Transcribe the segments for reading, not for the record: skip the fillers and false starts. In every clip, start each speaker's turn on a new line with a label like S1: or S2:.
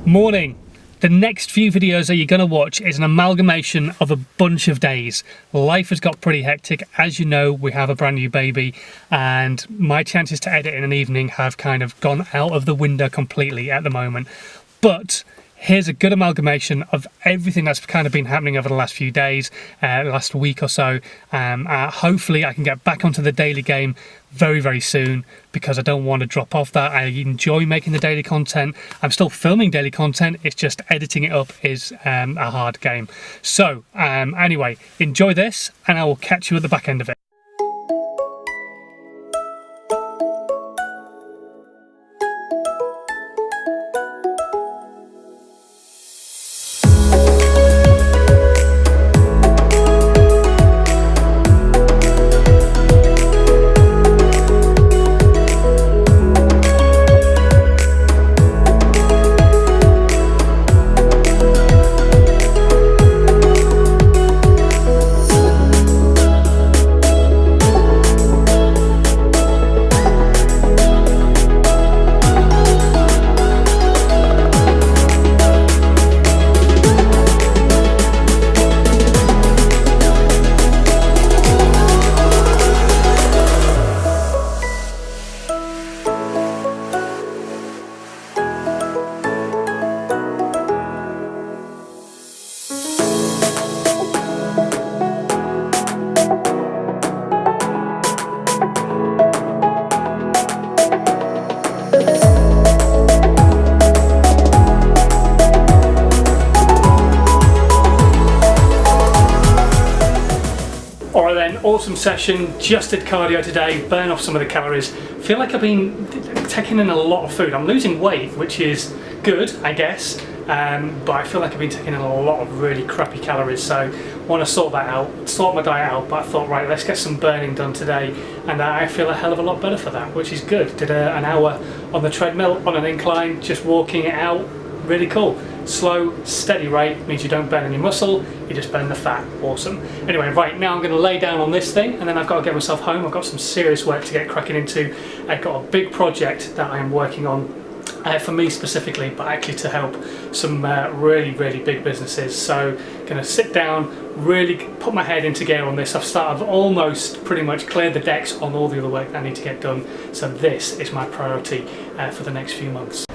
S1: Morning. The next few videos that you're going to watch is an amalgamation of a bunch of days. Life has got pretty hectic. As you know, we have a brand new baby and my chances to edit in an evening have kind of gone out of the window completely at the moment. But here's a good amalgamation of everything that's kind of been happening over the last few days, last week or so. Hopefully I can get back onto the daily game very, very soon because I don't want to drop off that. I enjoy making the daily content. I'm still filming daily content. It's just editing it up is a hard game. So anyway, enjoy this and I will catch you at the back end of it. Awesome session, just did cardio today, burn off some of the calories. Feel like I've been taking in a lot of food. I'm losing weight, which is good, I guess, but I feel like I've been taking in a lot of really crappy calories, so want to sort that out, sort my diet out, but I thought, right, let's get some burning done today, and I feel a hell of a lot better for that, which is good. Did an hour on the treadmill, on an incline, just walking it out, really cool. Slow, steady rate means you don't burn any muscle, you just burn the fat. Awesome. Anyway, right now I'm going to lay down on this thing and then I've got to get myself home. I've got some serious work to get cracking into. I've got a big project that I am working on for me specifically, but actually to help some really big businesses. So going to sit down, really put my head into gear on this. I've almost pretty much cleared the decks on all the other work that I need to get done. So this is my priority for the next few months.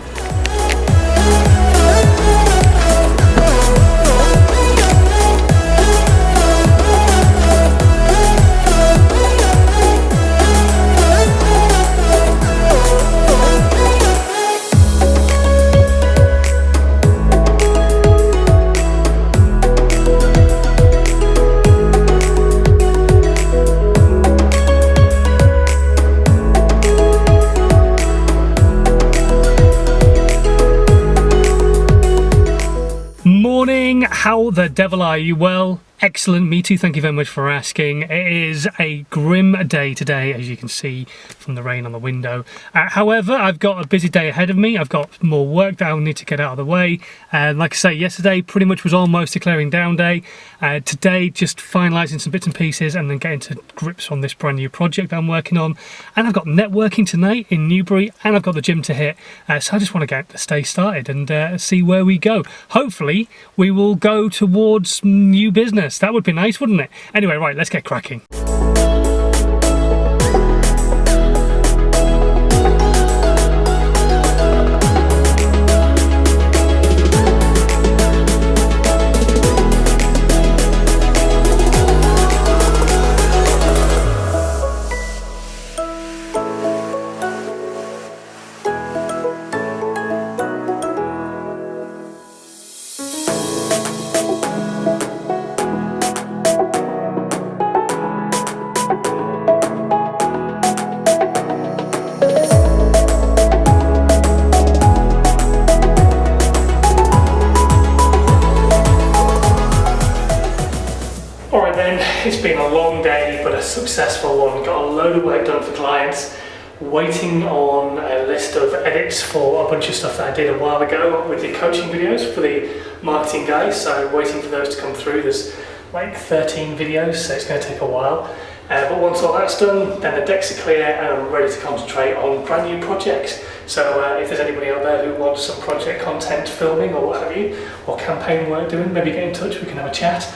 S1: Morning, how the devil are you? Well, excellent, me too, thank you very much for asking. It is a grim day today, as you can see from the rain on the window. However, I've got a busy day ahead of me. I've got more work that I'll need to get out of the way. Like I say, yesterday pretty much was almost a clearing down day. Today, just finalising some bits and pieces and then getting to grips on this brand new project that I'm working on. And I've got networking tonight in Newbury and I've got the gym to hit. So I just want to stay started and see where we go. Hopefully, we will go towards new business. That would be nice, wouldn't it? Anyway, right, let's get cracking. It's been a long day, but a successful one. Got a load of work done for clients. Waiting on a list of edits for a bunch of stuff that I did a while ago with the coaching videos for the marketing guys. So waiting for those to come through. There's like 13 videos, so it's going to take a while. But once all that's done, then the decks are clear and I'm ready to concentrate on brand new projects. So if there's anybody out there who wants some project content filming or what have you, or campaign work doing, maybe get in touch, we can have a chat.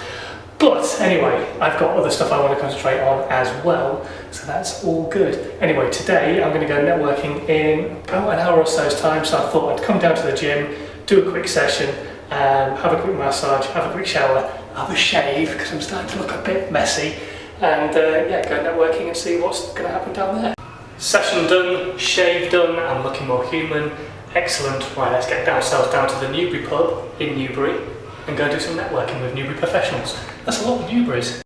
S1: But anyway, I've got other stuff I want to concentrate on as well, so that's all good. Anyway, today I'm going to go networking in about an hour or so's time, so I thought I'd come down to the gym, do a quick session, have a quick massage, have a quick shower, have a shave because I'm starting to look a bit messy, and yeah, go networking and see what's going to happen down there. Session done, shave done, I'm looking more human. Excellent. Right, let's get ourselves down to the Newbury pub in Newbury and go do some networking with Newbury professionals. That's a lot of Newburys.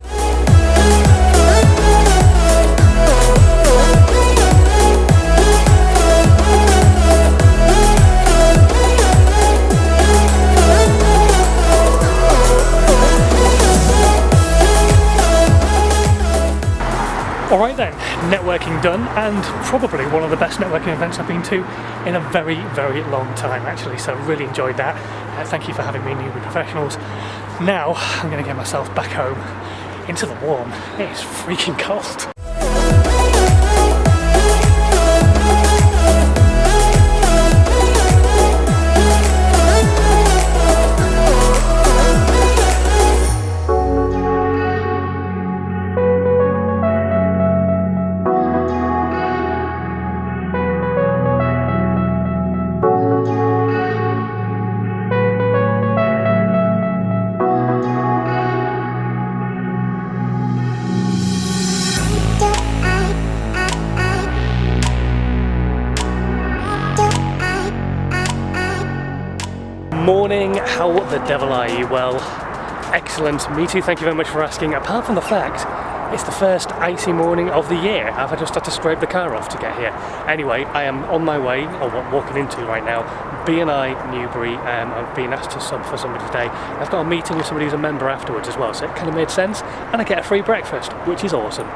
S1: Alright then, networking done, and probably one of the best networking events I've been to in a very, very long time actually, so really enjoyed that. Thank you for having me, Newbury professionals. Now I'm going to get myself back home into the warm. It is freaking cold. Morning, how the devil are you? Well, excellent, me too, thank you very much for asking. Apart from the fact it's the first icy morning of the year, I've just had to scrape the car off to get here. Anyway, I am on my way, or what I'm walking into right now, B&I Newbury. I've been asked to sub for somebody today. I've got a meeting with somebody who's a member afterwards as well, so it kind of made sense, and I get a free breakfast, which is awesome.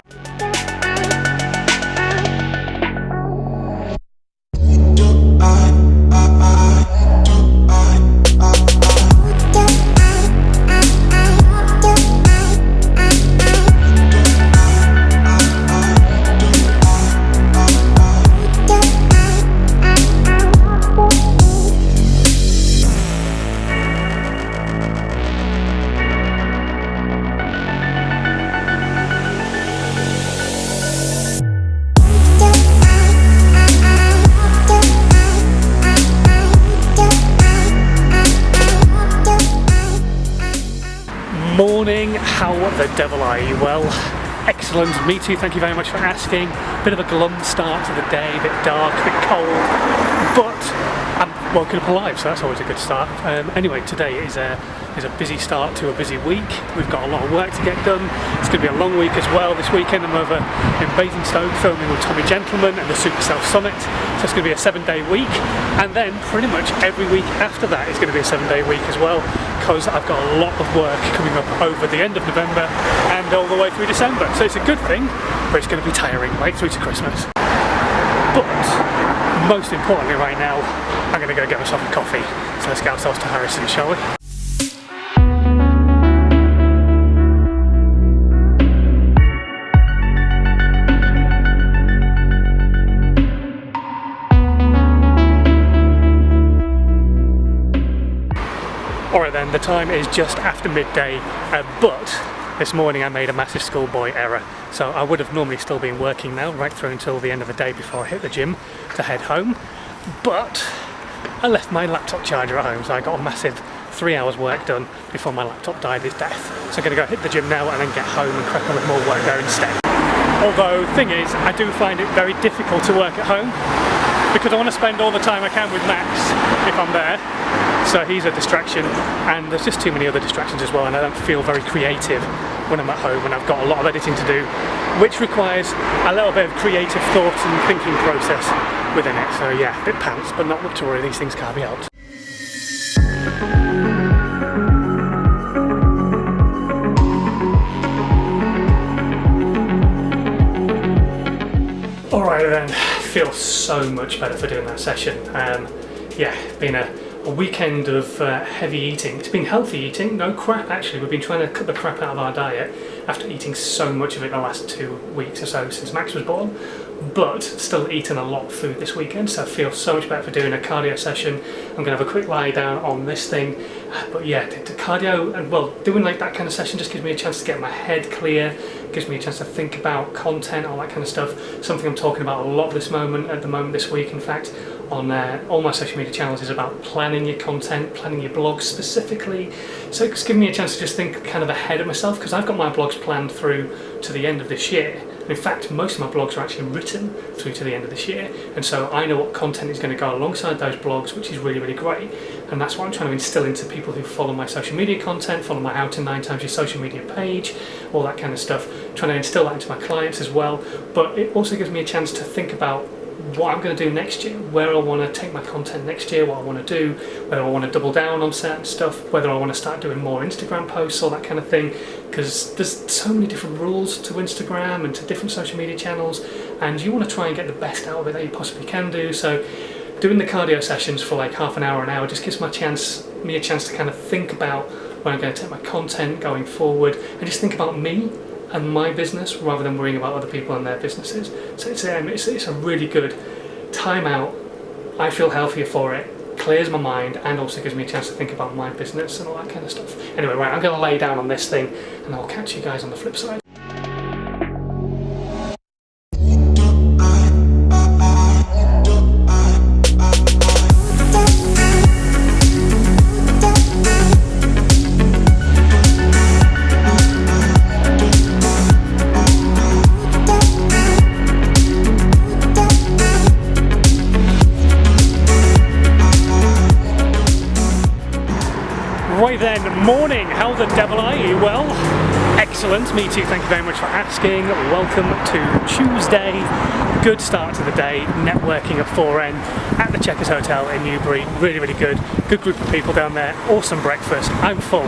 S1: Morning, how the devil are you? Well, excellent, me too, thank you very much for asking. Bit of a glum start to the day, a bit dark, a bit cold, but I'm woken up alive, so that's always a good start. Anyway, today is a busy start to a busy week. We've got a lot of work to get done. It's going to be a long week as well. This weekend I'm over in Basingstoke filming with Tommy Gentleman and the Super Self Summit, so it's going to be a 7-day week, and then pretty much every week after that is going to be a 7-day week as well, because I've got a lot of work coming up over the end of November and all the way through December. So it's a good thing, but it's going to be tiring right through to Christmas. But most importantly right now, I'm going to go get myself a coffee. So let's get ourselves to Harrison, shall we? Alright then, the time is just after midday, but this morning I made a massive schoolboy error. So I would have normally still been working now, right through until the end of the day before I hit the gym to head home. But I left my laptop charger at home, so I got a massive 3 hours work done before my laptop died its death. So I'm going to go hit the gym now and then get home and crack on with more work there instead. Although, thing is, I do find it very difficult to work at home because I want to spend all the time I can with Max if I'm there. So he's a distraction, and there's just too many other distractions as well, and I don't feel very creative when I'm at home and I've got a lot of editing to do, which requires a little bit of creative thought and thinking process within it. So yeah, a bit pants, but not to worry, these things can't be helped. Alright then, feels so much better for doing that session. Yeah, been a a weekend of heavy eating. It's been healthy eating, no crap actually. We've been trying to cut the crap out of our diet after eating so much of it the last 2 weeks or so since Max was born, but still eating a lot of food this weekend, so I feel so much better for doing a cardio session. I'm going to have a quick lie down on this thing, but yeah, the cardio, and well, doing like that kind of session just gives me a chance to get my head clear, gives me a chance to think about content, all that kind of stuff. Something I'm talking about a lot at the moment this week, in fact, on all my social media channels, is about planning your content, planning your blogs specifically. So it's given me a chance to just think kind of ahead of myself, because I've got my blogs planned through to the end of this year. In fact, most of my blogs are actually written through to the end of this year, and so I know what content is going to go alongside those blogs, which is really, really great. And that's what I'm trying to instill into people who follow my social media content, follow my How to 9 Times Your Social Media page, all that kind of stuff. Trying to instill that into my clients as well. But it also gives me a chance to think about what I'm going to do next year, where I want to take my content next year, what I want to do, whether I want to double down on certain stuff, whether I want to start doing more Instagram posts, all that kind of thing, because there's so many different rules to Instagram and to different social media channels, and you want to try and get the best out of it that you possibly can do. So doing the cardio sessions for like half an hour just gives me a chance to kind of think about where I'm going to take my content going forward, and just think about me and my business rather than worrying about other people and their businesses. So it's a really good time out. I feel healthier for it, clears my mind, and also gives me a chance to think about my business and all that kind of stuff. Anyway, right, I'm going to lay down on this thing and I'll catch you guys on the flip side. Right then, morning, how the devil are you? Well, excellent, me too, thank you very much for asking. Welcome to Tuesday, good start to the day, networking at 4N at the Checkers Hotel in Newbury, really, really good group of people down there, awesome breakfast, I'm full,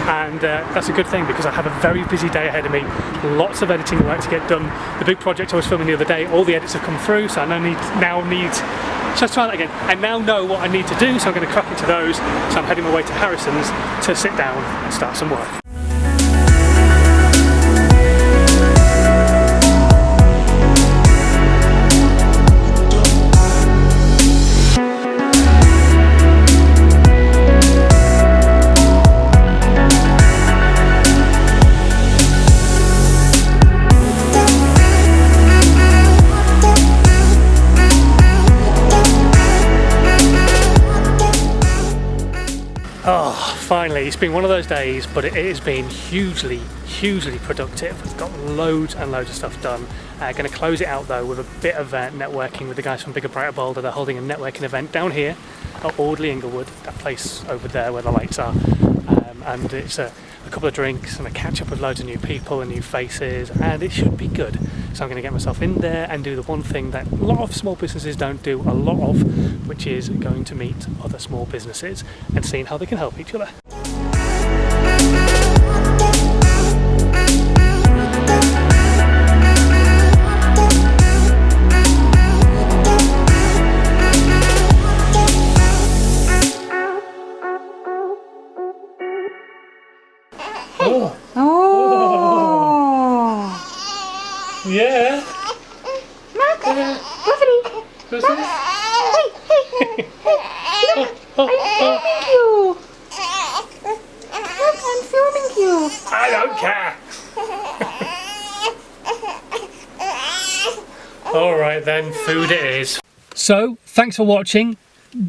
S1: and that's a good thing because I have a very busy day ahead of me, lots of editing work to get done. The big project I was filming the other day, all the edits have come through, so I now need so let's try that again. I now know what I need to do, so I'm going to crack into those. So I'm heading my way to Harrison's to sit down and start some work. Oh, finally, it's been one of those days, but it has been hugely productive. I've got loads and loads of stuff done. Going to close it out though with a bit of networking with the guys from Bigger Brighter Bolder. They're holding a networking event down here at Audley Inglewood, that place over there where the lights are. And it's a couple of drinks and a catch up with loads of new people and new faces, and it should be good. So I'm going to get myself in there and do the one thing that a lot of small businesses don't do a lot of, which is going to meet other small businesses and seeing how they can help each other. Yeah.
S2: Mark, Buffy.
S1: Who's this?
S2: Hey. I'm filming you.
S1: I don't care. Alright then, food it is. So, thanks for watching.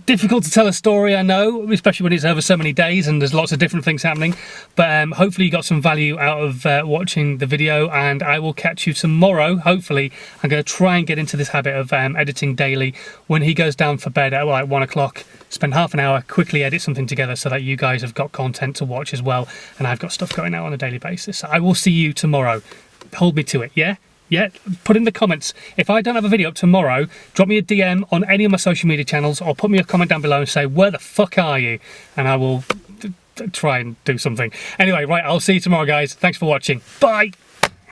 S1: Difficult to tell a story, I know, especially when it's over so many days and there's lots of different things happening, but hopefully you got some value out of watching the video, and I will catch you tomorrow. Hopefully I'm going to try and get into this habit of editing daily. When he goes down for bed at like 1 o'clock, spend half an hour, quickly edit something together so that you guys have got content to watch as well, and I've got stuff going out on a daily basis. So I will see you tomorrow. Hold me to it, yeah? Yeah, put in the comments. If I don't have a video up tomorrow, drop me a DM on any of my social media channels, or put me a comment down below and say, where the fuck are you? And I will try and do something. Anyway, right, I'll see you tomorrow, guys. Thanks for watching. Bye!